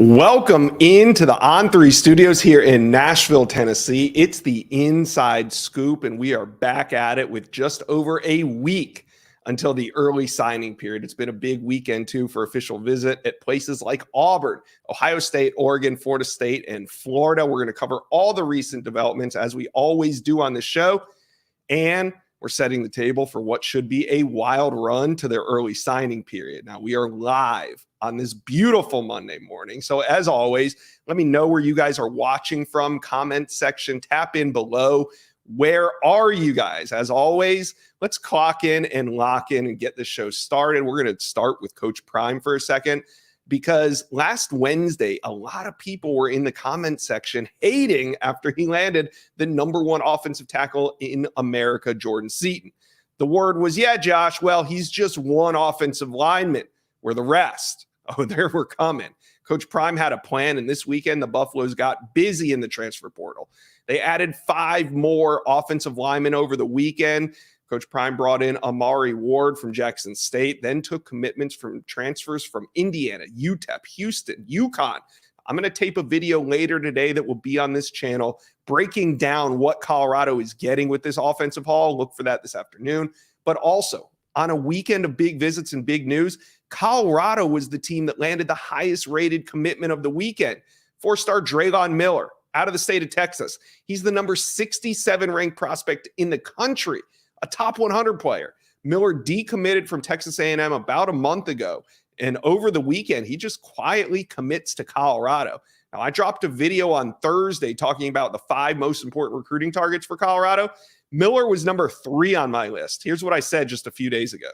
Welcome into the On3 studios here in Nashville, Tennessee. It's the Inside Scoop, and we are back at it with just over a week until the early signing period. It's been a big weekend, too, for official visit at places like Auburn, Ohio State, Oregon, Florida State, and Florida. We're going to cover all the recent developments, as we always do on the show, and we're setting the table for what should be a wild run to their early signing period. Now, we are live on this beautiful Monday morning. So as always, let me know where you guys are watching from. Comment section, tap in below. Where are you guys? As always, let's clock in and lock in and get the show started. We're going to start with Coach Prime for a second, because last Wednesday, a lot of people were in the comment section hating after he landed the #1 offensive tackle in America, Jordan Seaton. The word was, yeah, Josh, well, he's just one offensive lineman. We're the rest. Oh, there we're coming. Coach Prime had a plan, and this weekend the Buffaloes got busy in the transfer portal. They added 5 more offensive linemen over the weekend. Coach Prime brought in Amari Ward from Jackson State, then took commitments from transfers from Indiana, UTEP, Houston, UConn. I'm going to tape a video later today that will be on this channel breaking down what Colorado is getting with this offensive haul. Look for that this afternoon. But also, on a weekend of big visits and big news, Colorado was the team that landed the highest rated commitment of the weekend. 4-star Draylon Miller out of the state of Texas. He's the number 67 ranked prospect in the country, a top 100 player. Miller decommitted from Texas A&M about a month ago, and over the weekend, he just quietly commits to Colorado. Now, I dropped a video on Thursday talking about the 5 most important recruiting targets for Colorado. Miller was number 3 on my list. Here's what I said just a few days ago.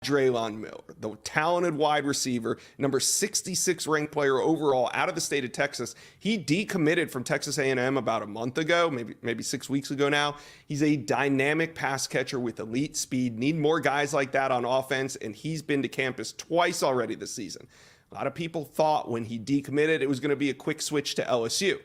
Draylon Miller, the talented wide receiver, number 66 ranked player overall out of the state of Texas. He decommitted from Texas A&M about a month ago, maybe 6 weeks ago now. He's a dynamic pass catcher with elite speed. Need more guys like that on offense, and he's been to campus twice already this season. A lot of people thought when he decommitted it was going to be a quick switch to LSU,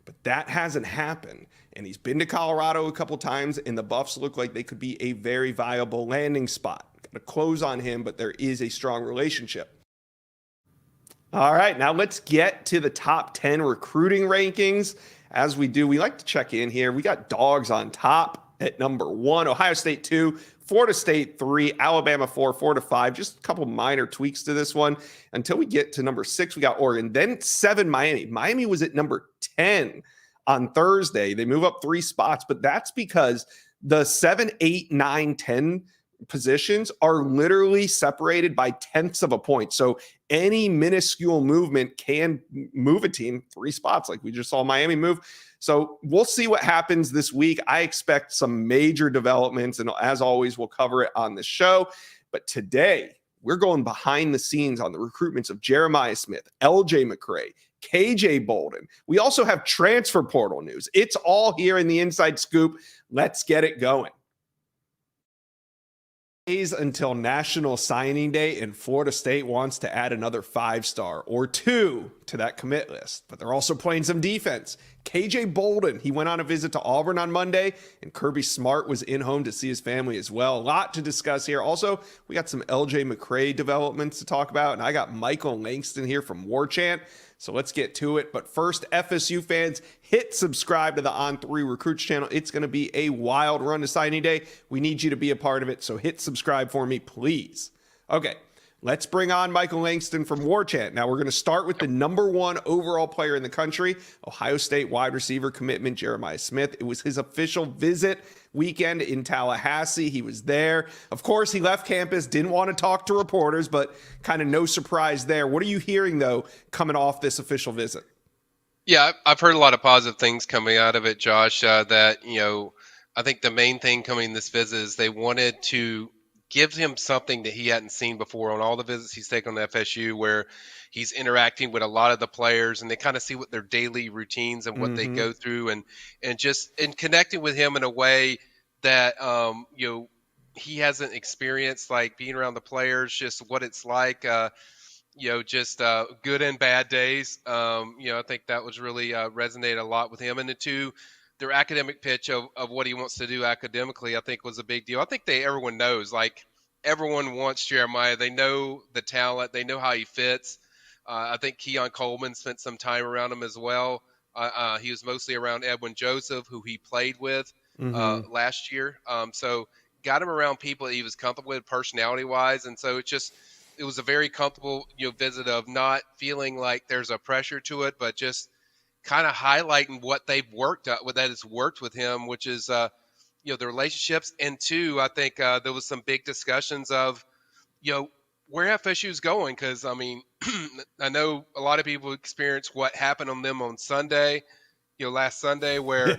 but that hasn't happened. And he's been to Colorado a couple times, and the Buffs look like they could be a very viable landing spot. To close on him, but there is a strong relationship. All right, now let's get to the top 10 recruiting rankings. As we do, we like to check in here. We got Dogs on top at number 1, Ohio State 2, Florida State 3, Alabama 4, Florida 5. Just a couple minor tweaks to this one until we get to number 6. We got Oregon, then 7, Miami. Miami was at number 10 on Thursday. They move up 3 spots, but that's because the 7, 8, 9, 10 positions are literally separated by tenths of a point. So any minuscule movement can move a team 3 spots, like we just saw Miami move. So we'll see what happens this week. I expect some major developments, and as always, we'll cover it on the show. But today, we're going behind the scenes on the recruitments of Jeremiah Smith, LJ McCray, KJ Bolden. We also have transfer portal news. It's all here in the Inside Scoop. Let's get it going. Days until National Signing Day, and Florida State wants to add another 5-star or 2 to that commit list, but they're also playing some defense. KJ Bolden, he went on a visit to Auburn on Monday, and Kirby Smart was in home to see his family as well. A lot to discuss here. Also, we got some LJ McCrae developments to talk about, and I got Michael Langston here from War Chant. So let's get to it. But first, FSU fans, hit subscribe to the On3 Recruits channel. It's going to be a wild run to signing day. We need you to be a part of it, so hit subscribe for me, please. Okay, let's bring on Michael Langston from War Chant. Now, we're going to start with the #1 overall player in the country, Ohio State wide receiver commitment, Jeremiah Smith. It was his official visit weekend in Tallahassee. He was there. Of course, he left campus, didn't want to talk to reporters, but kind of no surprise there. What are you hearing, though, coming off this official visit? Yeah, I've heard a lot of positive things coming out of it, Josh, that, I think the main thing coming this visit is they wanted to give him something that he hadn't seen before on all the visits he's taken on FSU, where he's interacting with a lot of the players and they kind of see what their daily routines and what they go through, and connecting with him in a way that he hasn't experienced, like being around the players, just what it's like, just good and bad days. I think that was really resonated a lot with him. And the two, their academic pitch of what he wants to do academically, I think was a big deal. I think everyone knows, like, everyone wants Jeremiah. They know the talent. They know how he fits. I think Keon Coleman spent some time around him as well. He was mostly around Edwin Joseph, who he played with Mm-hmm. last year. So got him around people that he was comfortable with personality-wise, and so it was a very comfortable visit of not feeling like there's a pressure to it, but just kind of highlighting what they've worked at, what that has worked with him, which is the relationships. And two, I think there was some big discussions of where FSU is going, because I mean, I know a lot of people experienced what happened on them on Sunday, last Sunday, where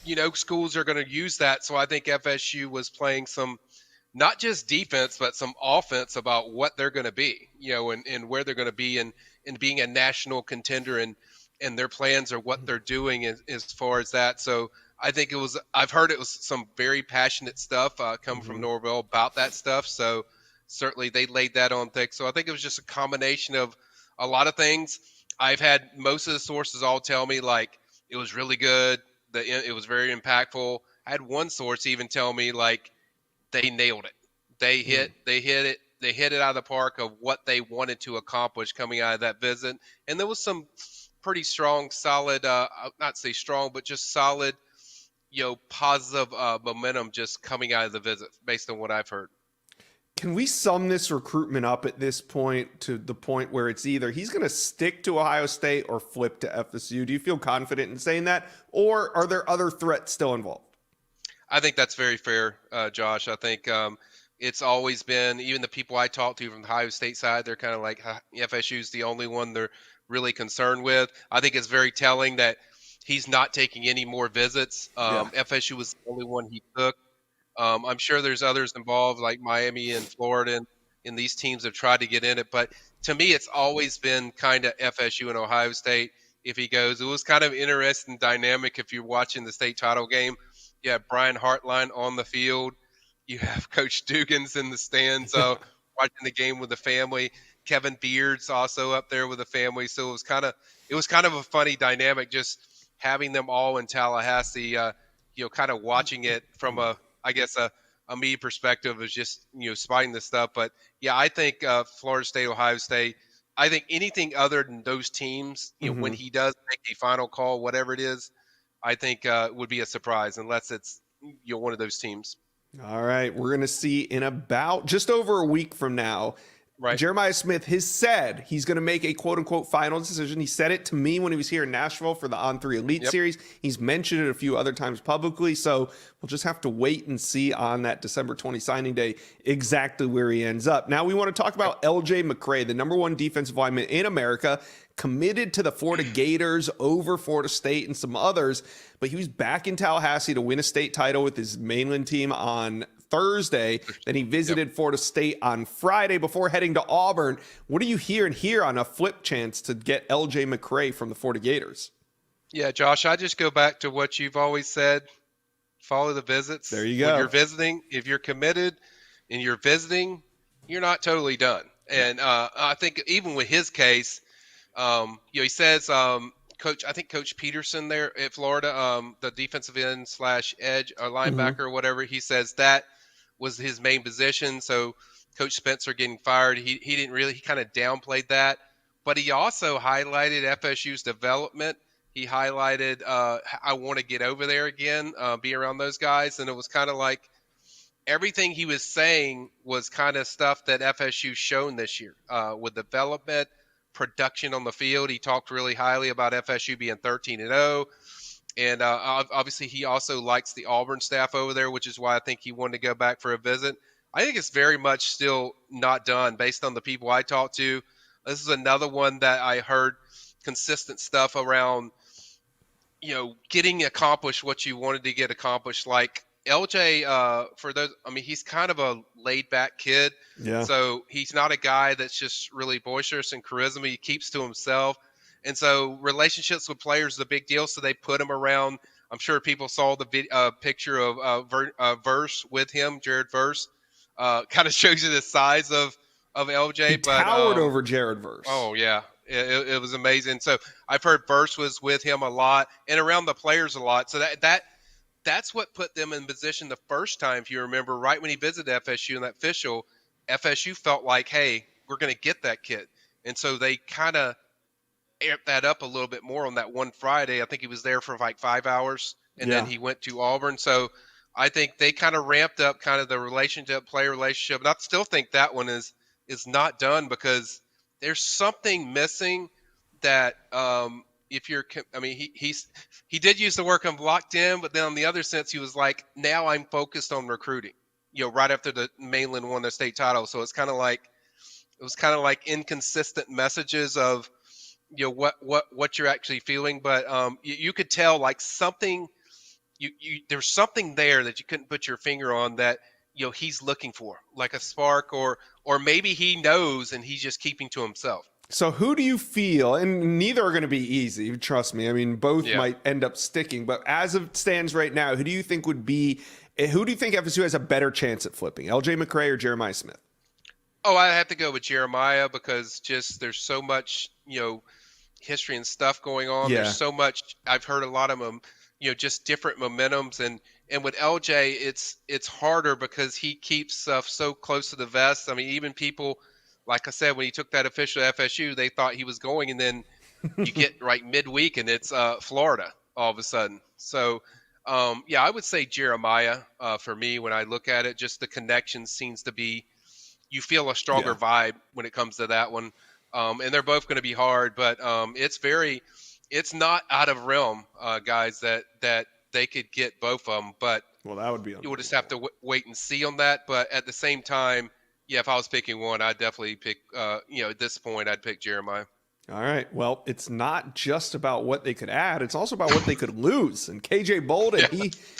Yeah. schools are going to use that. So I think FSU was playing some not just defense, but some offense about what they're going to be, and where they're going to be in being a national contender, and their plans are what they're doing as far as that. So I think I've heard it was some very passionate stuff come from Mm-hmm. Norvell about that stuff. So certainly they laid that on thick. So I think it was just a combination of a lot of things. I've had most of the sources all tell me like it was really good, that it was very impactful. I had one source even tell me like they nailed it. They hit it out of the park of what they wanted to accomplish coming out of that visit. And there was some pretty strong, solid, not say strong, but just solid, positive momentum just coming out of the visit based on what I've heard. Can we sum this recruitment up at this point to the point where it's either he's going to stick to Ohio State or flip to FSU? Do you feel confident in saying that? Or are there other threats still involved? I think that's very fair, Josh. I think it's always been, even the people I talk to from the Ohio State side, they're kind of like FSU is the only one they're really concerned with. I think it's very telling that he's not taking any more visits. Yeah. FSU was the only one he took. I'm sure there's others involved like Miami and Florida, and these teams have tried to get in it. But to me, it's always been kind of FSU and Ohio State if he goes. It was kind of interesting dynamic if you're watching the state title game. You have Brian Hartline on the field. You have Coach Dugans in the stands watching the game with the family. Kevin Beard's also up there with the family. So it was kind of a funny dynamic just having them all in Tallahassee, kind of watching it from a me perspective is just, spotting this stuff. But yeah, I think Florida State, Ohio State, I think anything other than those teams, when he does make a final call, whatever it is, I think would be a surprise unless it's, one of those teams. All right. We're going to see in about just over a week from now. Right. Jeremiah Smith has said he's going to make a quote unquote final decision. He said it to me when he was here in Nashville for the On3 Elite Series. He's mentioned it a few other times publicly. So we'll just have to wait and see on that December 20 signing day exactly where he ends up. Now we want to talk about LJ McCrae, the number one defensive lineman in America, committed to the Florida Gators over Florida State and some others. But he was back in Tallahassee to win a state title with his mainland team on Thursday. Then he visited Florida State on Friday before heading to Auburn. What are you hearing here on a flip chance to get LJ McCrae from the Florida Gators? Yeah, Josh, I just go back to what you've always said. Follow the visits. There you go. When you're visiting, if you're committed and you're visiting, you're not totally done. And I think even with his case, he says, Coach Peterson there at Florida, the defensive end / edge or linebacker or whatever, he says that was his main position. So Coach Spencer getting fired, he kind of downplayed that, but he also highlighted FSU's development. He highlighted, I want to get over there again, be around those guys. And it was kind of like everything he was saying was kind of stuff that FSU's shown this year with development, production on the field. He talked really highly about FSU being 13-0. And obviously he also likes the Auburn staff over there, which is why I think he wanted to go back for a visit. I think it's very much still not done based on the people I talked to. This is another one that I heard consistent stuff around, getting accomplished what you wanted to get accomplished. Like LJ, for those, he's kind of a laid back kid. Yeah. So he's not a guy that's just really boisterous and charisma. He keeps to himself. And so relationships with players is a big deal. So they put him around. I'm sure people saw the picture of Verse with him, Jared Verse. Kind of shows you the size of LJ. He towered over Jared Verse. Oh, yeah. It was amazing. So I've heard Verse was with him a lot and around the players a lot. So that that's what put them in position the first time, if you remember, right when he visited FSU and that official, FSU felt like, hey, we're going to get that kid. And so they kind of amped that up a little bit more on that one Friday. I think he was there for like 5 hours, and then he went to Auburn. So I think they kind of ramped up kind of the relationship, player relationship. And I still think that one is not done because there's something missing that if you're, I mean, he did use the word I'm locked in, but then on the other sense, he was like, now I'm focused on recruiting, right after the Mainland won their state title. So it's kind of like, it was kind of like inconsistent messages of, what you're actually feeling. But you could tell like something, there's something there that you couldn't put your finger on that, he's looking for, like a spark, or maybe he knows and he's just keeping to himself. So who do you feel, and neither are going to be easy, trust me. I mean, both might end up sticking, but as it stands right now, who do you think FSU has a better chance at flipping? LJ McCray or Jeremiah Smith? Oh, I have to go with Jeremiah because just there's so much, history and stuff going on. Yeah. There's so much. I've heard a lot of them, just different momentums. And with LJ, it's harder because he keeps stuff so close to the vest. I mean, even people, like I said, when he took that official FSU, they thought he was going, and then you get right midweek and it's Florida all of a sudden. So, I would say Jeremiah for me when I look at it. Just the connection seems to be, you feel a stronger vibe when it comes to that one. And they're both going to be hard, but it's not out of realm, guys, that they could get both of them. But that would be, you would just have to wait and see on that. But at the same time, if I was picking one, I'd definitely pick, at this point, I'd pick Jeremiah. All right. Well, it's not just about what they could add. It's also about what they could lose. And KJ Bolden,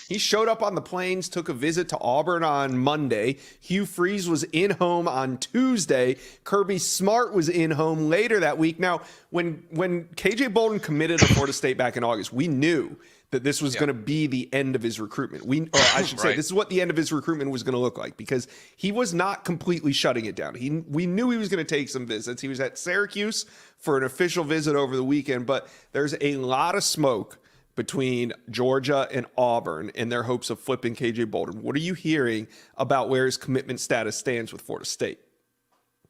he showed up on the plains, took a visit to Auburn on Monday. Hugh Freeze was in home on Tuesday. Kirby Smart was in home later that week. Now, when KJ Bolden committed to Florida State back in August, we knew that this was going to be the end of his recruitment. I should say, this is what the end of his recruitment was going to look like, because he was not completely shutting it down. We knew he was going to take some visits. He was at Syracuse for an official visit over the weekend, but there's a lot of smoke between Georgia and Auburn in their hopes of flipping KJ Bolden. What are you hearing about where his commitment status stands with Florida State?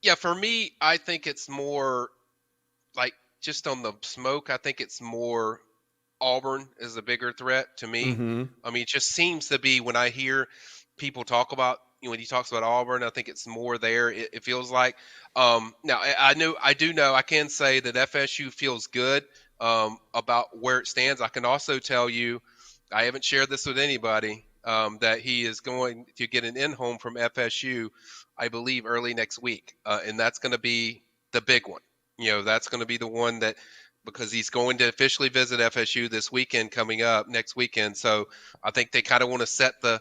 Yeah, for me, I think it's more like just on the smoke. I think it's more Auburn is a bigger threat to me. Mm-hmm. I mean, it just seems to be when I hear people talk about, when he talks about Auburn, I think it's more there. It feels like. Now, I do know, I can say that FSU feels good about where it stands. I can also tell you, I haven't shared this with anybody, that he is going to get an in-home from FSU, I believe, early next week. And that's going to be the big one. That's going to be the one that, because he's going to officially visit FSU this weekend coming up next weekend. So I think they kind of want to set the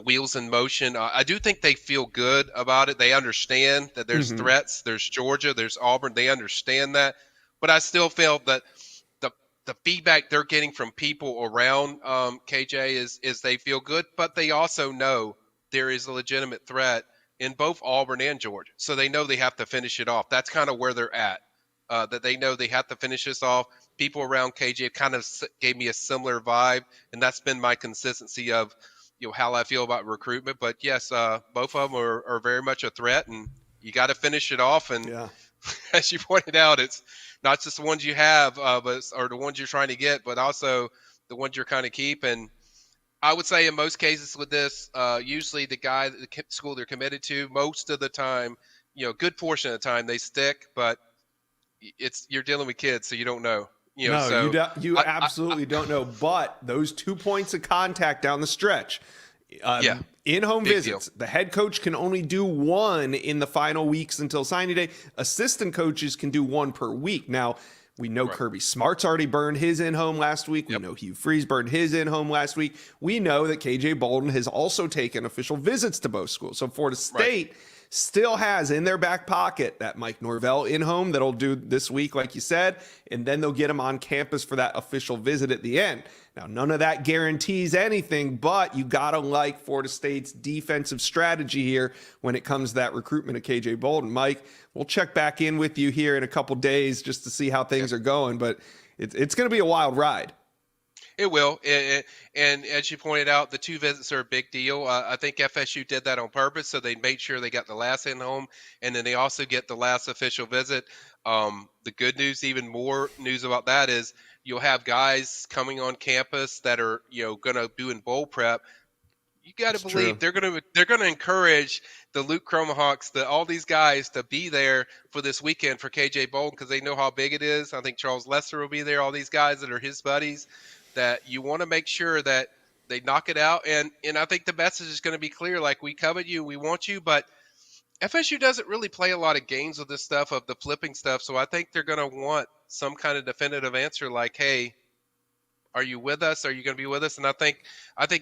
wheels in motion. I do think they feel good about it. They understand that there's threats. There's Georgia, there's Auburn. They understand that. But I still feel that the feedback they're getting from people around KJ is they feel good, but they also know there is a legitimate threat in both Auburn and Georgia. So they know they have to finish it off. That's kind of where they're at. That they know they have to finish this off. People around KJ kind of gave me a similar vibe, and that's been my consistency of how I feel about recruitment. But yes, both of them are very much a threat, and you got to finish it off. And as you pointed out, it's not just the ones you have, or the ones you're trying to get, but also the ones you're kind of keep. And I would say in most cases with this, usually the guy, the school they're committed to, most of the time, good portion of the time they stick, but you're dealing with kids, so you don't know. You absolutely don't know. But those 2 points of contact down the stretch, in-home visits, the head coach can only do one in the final weeks until signing day. Assistant coaches can do one per week. Now, we know Kirby Smart's already burned his in-home last week. We know Hugh Freeze burned his in-home last week. We know that KJ Bolden has also taken official visits to both schools. So Florida State still has in their back pocket that Mike Norvell in-home that'll do this week, like you said, and then they'll get him on campus for that official visit at the end. Now, none of that guarantees anything, but you got to like Florida State's defensive strategy here when it comes to that recruitment of KJ Bolden. Mike, we'll check back in with you here in a couple days just to see how things are going, but it's going to be a wild ride. It will. And as you pointed out, the 2 visits are a big deal. I think FSU did that on purpose, so they made sure they got the last in home, and then they also get the last official visit. The good news, even more news about that, is you'll have guys coming on campus that are going to do in bowl prep. You got to It's believe true. they're going to encourage the Luke Cromahawks, all these guys to be there for this weekend for KJ Bolden because they know how big it is. I think Charles Lester will be there. All these guys that are his buddies. That you want to make sure that they knock it out, and I think the message is going to be clear. Like, we covet you, we want you, but FSU doesn't really play a lot of games with this stuff of the flipping stuff. So I think they're going to want some kind of definitive answer, like, hey, are you with us? Are you going to be with us? And I think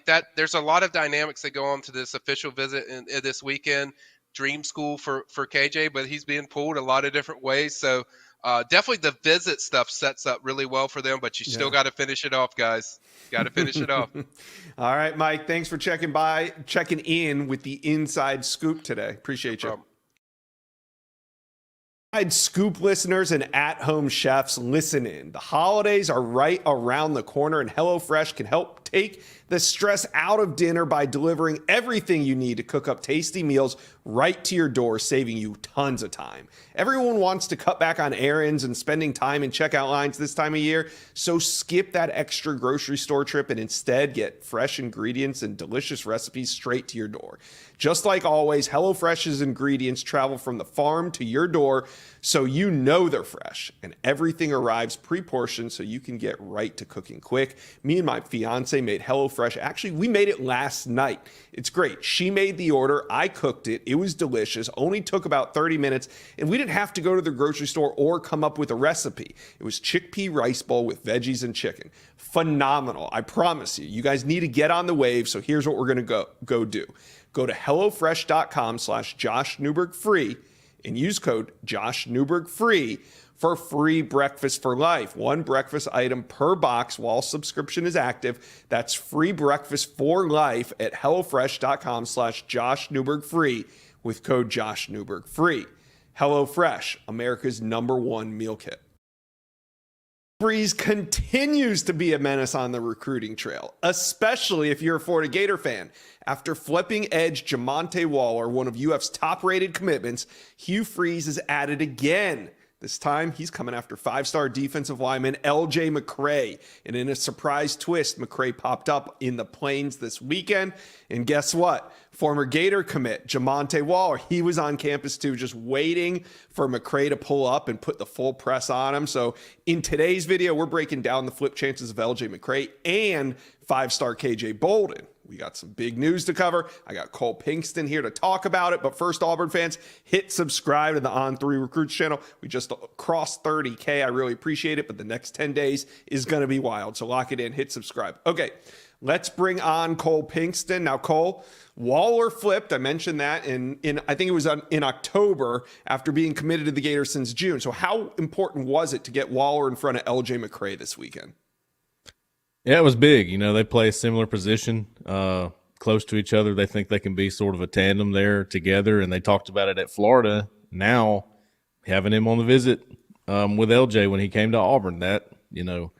that there's a lot of dynamics that go on to this official visit in this weekend. Dream school for KJ, but he's being pulled a lot of different ways. So definitely the visit stuff sets up really well for them, but you still got to finish it off, guys. Got to finish it off. All right, Mike, thanks for checking in with the Inside Scoop today. Appreciate you. Inside Scoop listeners and at-home chefs, listen in. The holidays are right around the corner, and HelloFresh can help take the stress out of dinner by delivering everything you need to cook up tasty meals right to your door, saving you tons of time. Everyone wants to cut back on errands and spending time in checkout lines this time of year, so skip that extra grocery store trip and instead get fresh ingredients and delicious recipes straight to your door. Just like always, HelloFresh's ingredients travel from the farm to your door, so you know they're fresh, and everything arrives pre-portioned so you can get right to cooking quick. Me and my fiance made HelloFresh. Actually, we made it last night. It's great. She made the order. I cooked it. It was delicious. Only took about 30 minutes, and we didn't have to go to the grocery store or come up with a recipe. It was chickpea rice bowl with veggies and chicken. Phenomenal. I promise you. You guys need to get on the wave, so here's what we're going to go do. Go to HelloFresh.com/Josh Newberg free and use code Josh Newberg free for free breakfast for life. One breakfast item per box while subscription is active. That's free breakfast for life at HelloFresh.com/Josh Newberg free with code Josh Newberg free. HelloFresh, America's #1 meal kit. Breeze continues to be a menace on the recruiting trail, especially if you're a Florida Gator fan. After flipping edge Jamonte Waller, one of UF's top-rated commitments, Hugh Freeze is at it again. This time, he's coming after 5-star defensive lineman LJ McCrae. And in a surprise twist, McCrae popped up in the Plains this weekend. And guess what? Former Gator commit Jamonte Waller, he was on campus too, just waiting for McCrae to pull up and put the full press on him. So in today's video, we're breaking down the flip chances of LJ McCrae and 5-star KJ Bolden. We got some big news to cover. I got Cole Pinkston here to talk about it. But first, Auburn fans, hit subscribe to the On3 Recruits channel. We just crossed 30K. I really appreciate it. But the next 10 days is going to be wild. So lock it in. Hit subscribe. Okay, let's bring on Cole Pinkston. Now, Cole, Waller flipped. I mentioned that in I think it was in October after being committed to the Gators since June. So how important was it to get Waller in front of LJ McCrae this weekend? Yeah, it was big. You know, they play a similar position, close to each other. They think they can be sort of a tandem there together, and they talked about it at Florida. Now, having him on the visit with LJ when he came to Auburn, that, you know,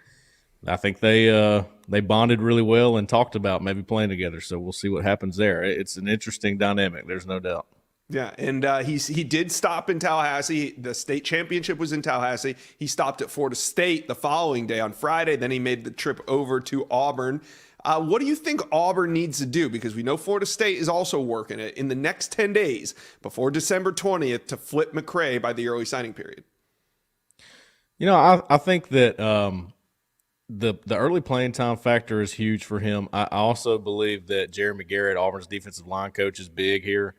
I think they bonded really well and talked about maybe playing together. So we'll see what happens there. It's an interesting dynamic. There's no doubt. Yeah, and he did stop in Tallahassee. The state championship was in Tallahassee. He stopped at Florida State the following day on Friday. Then he made the trip over to Auburn. What do you think Auburn needs to do? Because we know Florida State is also working it in the next 10 days before December 20th to flip McCrae by the early signing period. You know, I think that the early playing time factor is huge for him. I also believe that Jeremy Garrett, Auburn's defensive line coach, is big here.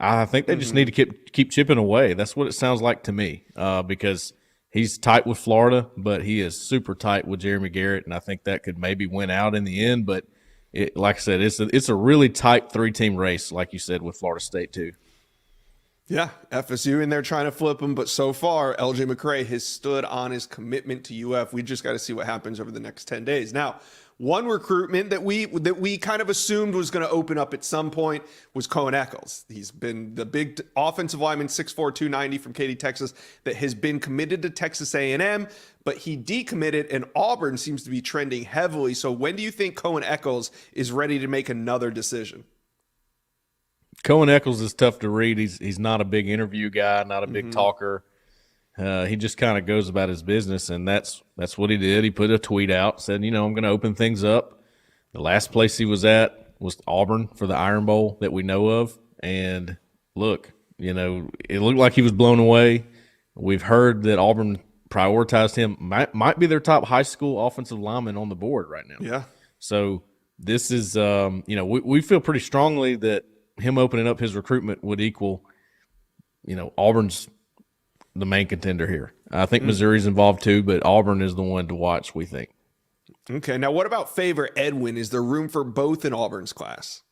I think they just need to keep chipping away. That's what it sounds like to me, because he's tight with Florida, but he is super tight with Jeremy Garrett, and I think that could maybe win out in the end. But like I said, it's a really tight 3-team race, like you said, with Florida State too. Yeah, FSU in there trying to flip him, but so far, LJ McCrae has stood on his commitment to UF. We just got to see what happens over the next 10 days. Now, One recruitment that we kind of assumed was going to open up at some point was Cohen Eccles. He's been the big offensive lineman, 6'4", 290 from Katy, Texas, that has been committed to Texas A&M, but he decommitted, and Auburn seems to be trending heavily. So when do you think Cohen Eccles is ready to make another decision? Cohen Eccles is tough to read. He's not a big interview guy, not a big talker. He just kind of goes about his business, and that's what he did. He put a tweet out, said, I'm going to open things up. The last place he was at was Auburn for the Iron Bowl that we know of. And look, it looked like he was blown away. We've heard that Auburn prioritized him, might be their top high school offensive lineman on the board right now. Yeah. So this is, we feel pretty strongly that him opening up his recruitment would equal, Auburn's the main contender here. I think Missouri's involved too, but Auburn is the one to watch, we think. Okay. Now, what about Favor Edwin? Is there room for both in Auburn's class?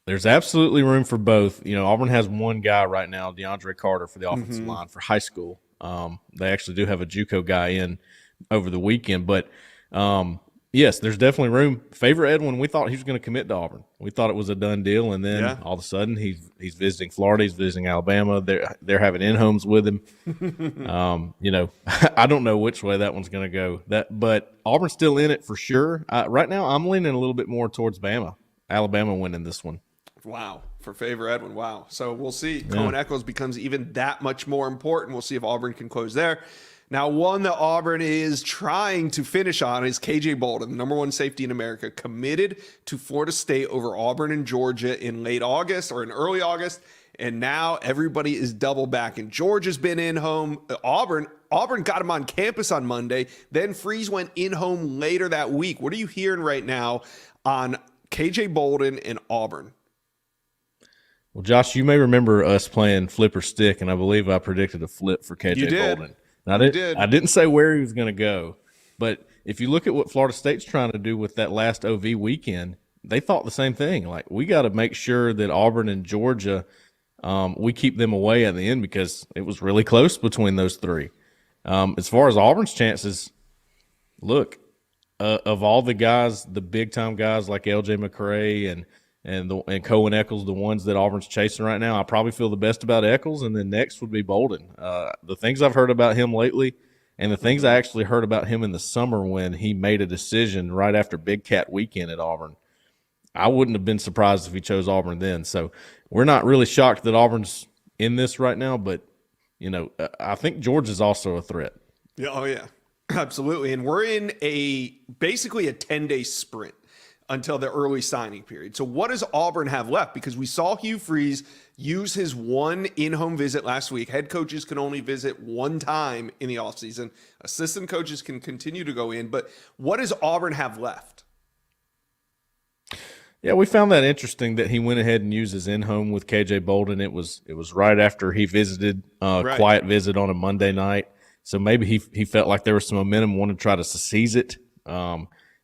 There's absolutely room for both. Auburn has one guy right now, DeAndre Carter, for the offensive line for high school. They actually do have a JUCO guy in over the weekend, but yes, there's definitely room. Favor Edwin, we thought he was going to commit to Auburn. We thought it was a done deal, and then all of a sudden he's visiting Florida, he's visiting Alabama. They're having in-homes with him. I don't know which way that one's going to go. But Auburn's still in it for sure. Right now, I'm leaning a little bit more towards Alabama winning this one. Wow, for Favor Edwin. Wow. So we'll see. Yeah. Cohen Eccles becomes even that much more important. We'll see if Auburn can close there. Now, one that Auburn is trying to finish on is KJ Bolden, the number one safety in America, committed to Florida State over Auburn and Georgia in late August or in early August. And now everybody is double back. And Georgia's been in home. Auburn got him on campus on Monday. Then Freeze went in home later that week. What are you hearing right now on KJ Bolden and Auburn? Well, Josh, you may remember us playing flip or stick, and I believe I predicted a flip for KJ Bolden. I didn't say where he was going to go, but if you look at what Florida State's trying to do with that last OV weekend, they thought the same thing. Like, we got to make sure that Auburn and Georgia, we keep them away at the end because it was really close between those three. As far as Auburn's chances, look, of all the guys, the big-time guys like L.J. McCray and Cohen Eccles, the ones that Auburn's chasing right now, I probably feel the best about Eccles, and then next would be Bolden. The things I've heard about him lately and the things I actually heard about him in the summer when he made a decision right after Big Cat weekend at Auburn, I wouldn't have been surprised if he chose Auburn then. So we're not really shocked that Auburn's in this right now, but, I think Georgia's also a threat. Yeah, oh, yeah, absolutely. And we're in basically a 10-day sprint until the early signing period. So what does Auburn have left? Because we saw Hugh Freeze use his one in-home visit last week. Head coaches can only visit one time in the offseason. Assistant coaches can continue to go in. But what does Auburn have left? Yeah, we found that interesting that he went ahead and used his in-home with KJ Bolden. It was right after he visited, quiet visit on a Monday night. So maybe he felt like there was some momentum, wanted to try to seize it.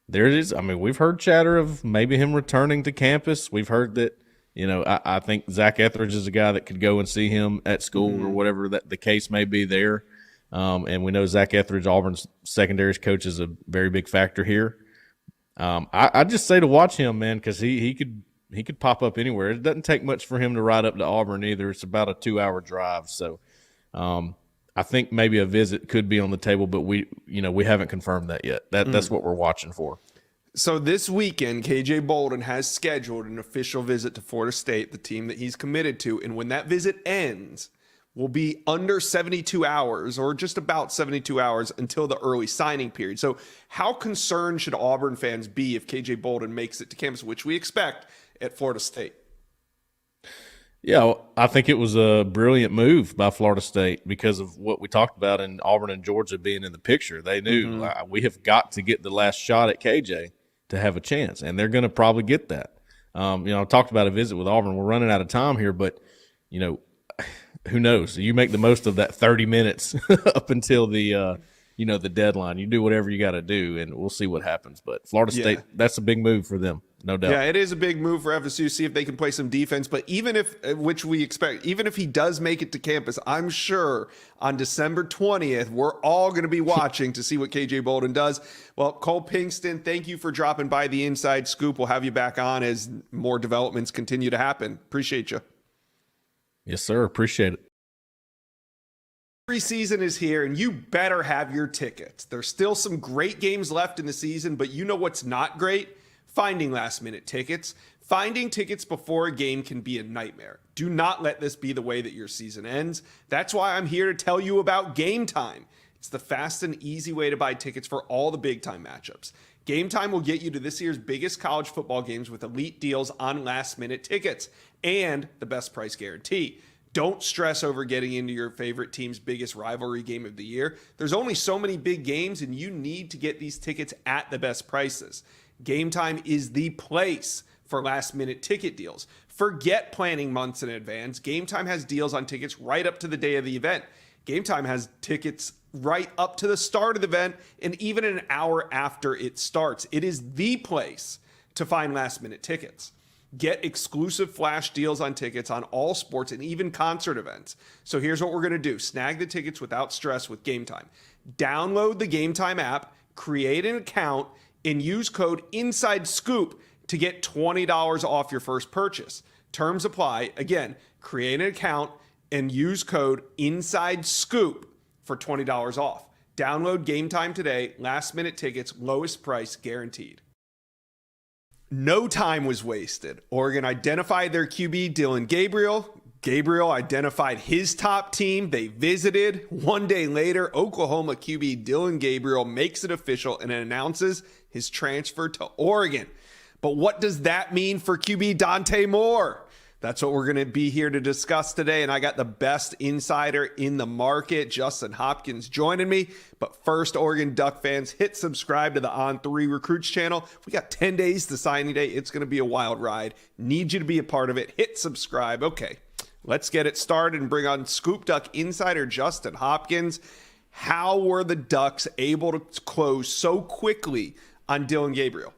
There it is. I mean, we've heard chatter of maybe him returning to campus. We've heard that, I think Zach Etheridge is a guy that could go and see him at school or whatever that the case may be there. And we know Zach Etheridge, Auburn's secondaries coach, is a very big factor here. I just say to watch him, man, because he could pop up anywhere. It doesn't take much for him to ride up to Auburn either. It's about a 2-hour drive. So I think maybe a visit could be on the table, but we haven't confirmed that yet. That's what we're watching for. So this weekend, KJ Bolden has scheduled an official visit to Florida State, the team that he's committed to. And when that visit ends, will be under 72 hours or just about 72 hours until the early signing period. So how concerned should Auburn fans be if KJ Bolden makes it to campus, which we expect at Florida State? Yeah, I think it was a brilliant move by Florida State because of what we talked about in Auburn and Georgia being in the picture. They knew we have got to get the last shot at KJ to have a chance, and they're going to probably get that. I talked about a visit with Auburn. We're running out of time here, but, who knows? You make the most of that 30 minutes up until the deadline. You do whatever you got to do, and we'll see what happens. But Florida State, that's a big move for them. No doubt. Yeah, it is a big move for FSU. See if they can play some defense. But even if, which we expect, even if he does make it to campus, I'm sure on December 20th, we're all going to be watching to see what KJ Bolden does. Well, Cole Pinkston, thank you for dropping by the Inside Scoop. We'll have you back on as more developments continue to happen. Appreciate you. Yes, sir. Appreciate it. Preseason is here, and you better have your tickets. There's still some great games left in the season, but you know what's not great? Finding last-minute tickets. Finding tickets before a game can be a nightmare. Do not let this be the way that your season ends. That's why I'm here to tell you about GameTime. It's the fast and easy way to buy tickets for all the big-time matchups. GameTime will get you to this year's biggest college football games with elite deals on last-minute tickets and the best price guarantee. Don't stress over getting into your favorite team's biggest rivalry game of the year. There's only so many big games, and you need to get these tickets at the best prices. GameTime is the place for last-minute ticket deals. Forget planning months in advance. GameTime has deals on tickets right up to the day of the event. GameTime has tickets right up to the start of the event and even an hour after it starts. It is the place to find last-minute tickets. Get exclusive flash deals on tickets on all sports and even concert events. So here's what we're going to do. Snag the tickets without stress with GameTime. Download the GameTime app, create an account, and use code INSIDESCOOP to get $20 off your first purchase. Terms apply. Again, create an account and use code INSIDESCOOP for $20 off. Download GameTime today. Last-minute tickets, lowest price guaranteed. No time was wasted. Oregon identified their QB, Dylan Gabriel. Gabriel identified his top team. They visited. One day later, Oklahoma QB Dylan Gabriel makes it official and announces his transfer to Oregon. But what does that mean for QB Dante Moore? That's what we're going to be here to discuss today. And I got the best insider in the market, Justin Hopkins, joining me. But first, Oregon Duck fans, hit subscribe to the On3 Recruits channel. We got 10 days to signing day. It's going to be a wild ride. Need you to be a part of it. Hit subscribe. Okay, let's get it started and bring on Scoop Duck insider Justin Hopkins. How were the Ducks able to close so quickly on Dylan Gabriel?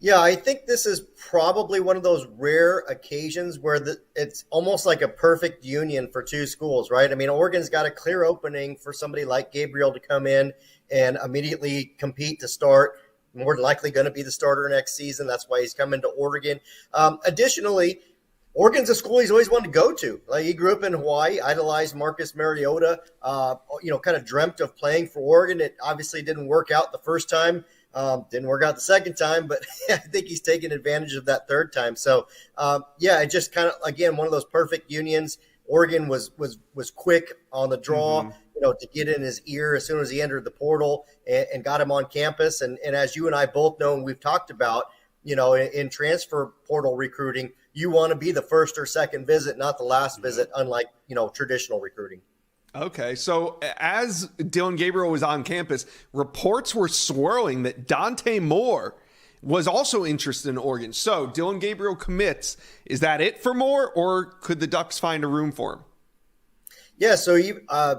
Yeah, I think this is probably one of those rare occasions where it's almost like a perfect union for two schools, right? I mean, Oregon's got a clear opening for somebody like Gabriel to come in and immediately compete to start. More than likely going to be the starter next season. That's why he's coming to Oregon. Additionally, Oregon's a school he's always wanted to go to. Like, he grew up in Hawaii, idolized Marcus Mariota, kind of dreamt of playing for Oregon. It obviously didn't work out the first time. Didn't work out the second time, but I think he's taken advantage of that third time. So, it just kind of, again, one of those perfect unions. Oregon was quick on the draw, to get in his ear as soon as he entered the portal and got him on campus. And as you and I both know, and we've talked about, in transfer portal recruiting, you want to be the first or second visit, not the last visit, unlike, traditional recruiting. Okay, so as Dylan Gabriel was on campus, reports were swirling that Dante Moore was also interested in Oregon. So Dylan Gabriel commits. Is that it for Moore, or could the Ducks find a room for him? Yeah, so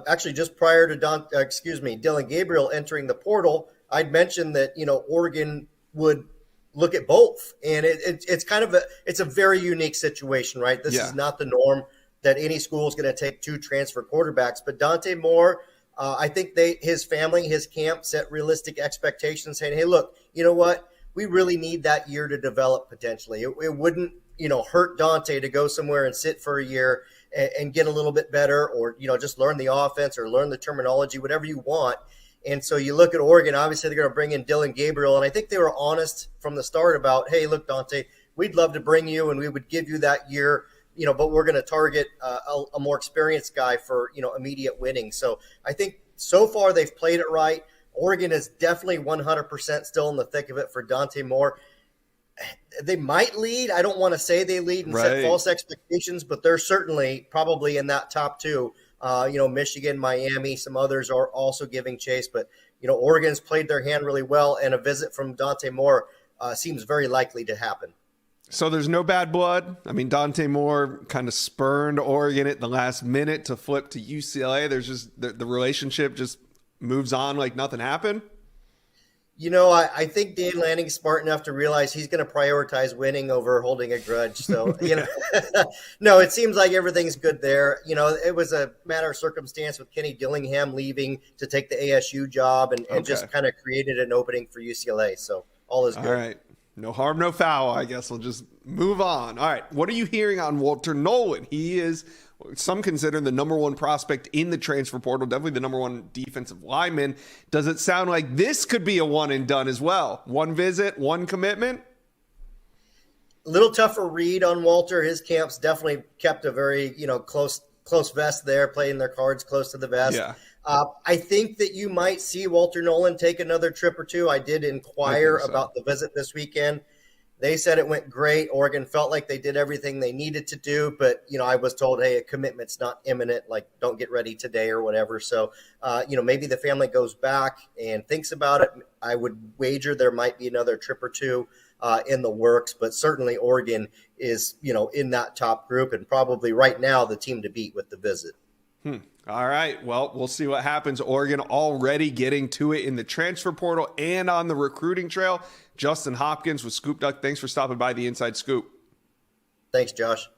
actually just prior to Dylan Gabriel entering the portal, I'd mentioned that Oregon would look at both, and it's kind of a very unique situation, right? This is not the norm that any school is going to take two transfer quarterbacks. But Dante Moore, I think his family, his camp set realistic expectations, saying, hey, look, you know what? We really need that year to develop potentially. It wouldn't, hurt Dante to go somewhere and sit for a year and get a little bit better, or, just learn the offense or learn the terminology, whatever you want. And so you look at Oregon, obviously they're going to bring in Dylan Gabriel. And I think they were honest from the start about, hey, look, Dante, we'd love to bring you and we would give you that year, but we're going to target a more experienced guy for, immediate winning. So I think so far they've played it right. Oregon is definitely 100% still in the thick of it for Dante Moore. They might lead. I don't want to say they lead and set false expectations, but they're certainly probably in that top two. Michigan, Miami, some others are also giving chase. But, Oregon's played their hand really well, and a visit from Dante Moore seems very likely to happen. So there's no bad blood. I mean, Dante Moore kind of spurned Oregon at the last minute to flip to UCLA. There's just the relationship just moves on like nothing happened. I think Dan Lanning's smart enough to realize he's going to prioritize winning over holding a grudge. So, no, it seems like everything's good there. It was a matter of circumstance with Kenny Dillingham leaving to take the ASU job and just kind of created an opening for UCLA. So all is good. All right. No harm, no foul. I guess we'll just move on. All right. What are you hearing on Walter Nolan? He is, some consider, the number one prospect in the transfer portal, definitely the number one defensive lineman. Does it sound like this could be a one and done as well? One visit, one commitment? A little tougher read on Walter. His camps definitely kept a very, close vest there, playing their cards close to the vest. Yeah. I think that you might see Walter Nolan take another trip or two. I did inquire about the visit this weekend. They said it went great. Oregon felt like they did everything they needed to do, but I was told, hey, a commitment's not imminent. Like, don't get ready today or whatever. So, maybe the family goes back and thinks about it. I would wager there might be another trip or two in the works, but certainly Oregon is, in that top group and probably right now the team to beat with the visit. All right. Well, we'll see what happens. Oregon already getting to it in the transfer portal and on the recruiting trail. Justin Hopkins with Scoop Duck. Thanks for stopping by the Inside Scoop. Thanks, Josh.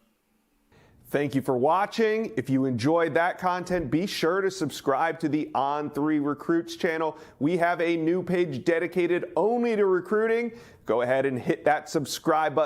Thank you for watching. If you enjoyed that content, be sure to subscribe to the On3 Recruits channel. We have a new page dedicated only to recruiting. Go ahead and hit that subscribe button.